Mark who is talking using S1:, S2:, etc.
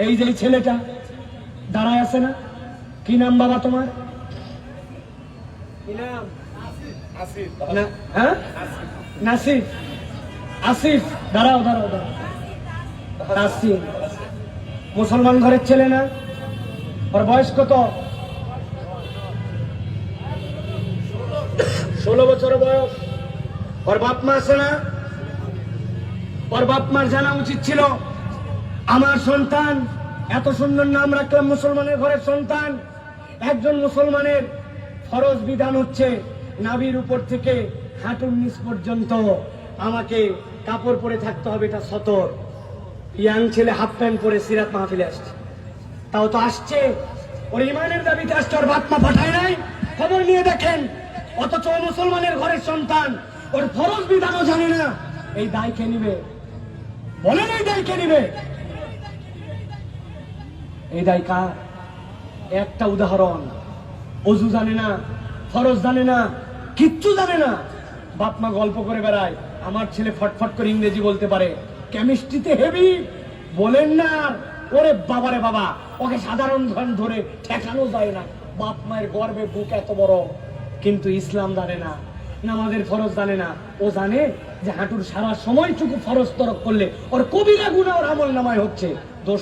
S1: এই যে ছেলেটা দাঁড়ায় আছে না, কি নাম বাবা তোমার? কি নাম? হ্যাঁ, নাসিফ। আসিফ, দাঁড়াও দাঁড়াও দাঁড়াও। আসিফ মুসলমান ঘরের ছেলে না? ওর বয়স কত? 16 বছর বয়স। ওর বাপ মা আছে না? ওর বাপ মার জানা উচিত ছিল, আমার সন্তান এত সুন্দর নাম রাখলাম মুসলমানের ঘরের সন্তান। একজন মুসলমানের ফরজ বিধান হচ্ছে নাভির উপর থেকে হাঁটুর নিচ পর্যন্ত আমাকে কাপড় পরে থাকতে হবে, এটা সতর। ইয়াং ছেলে হাফ প্যান্ট পরে সিরাত মাহফিলে আসছে, তাও তো আসছে ওর ইমানের দাবিতে আসছে, ওর বাপ মা পাঠায় নাই। খবর নিয়ে দেখেন, অথচ মুসলমানের ঘরের সন্তান ওর ফরজ বিধানও জানে না। এই দায় কে নিবে? বলেন, এই দায় কে নিবে? এই দায় কার? একটা উদাহরণ, অজু জানে না, ফরজ জানে না, কিচ্ছু জানে না। বাপ মা গল্প করে বেড়ায়, আমার ছেলে ফটফট করে ইংরেজি বলতে পারে, কেমিস্ট্রিতে হেভি। বলেন না, ওরে বাবারে বাবা, ওকে সাধারণ জ্ঞান ধরে ঠেকানো যায় না। বাপ মায়ের গর্বে বুক এত বড়, কিন্তু ইসলাম জানে না, নামাজের ফরজ জানে না। ও জানে যে হাঁটুর সারা সময়টুকু ফরজ তরক করলে ওর কবিরা গুনাহ ওর আমল নামায় হচ্ছে। দোষ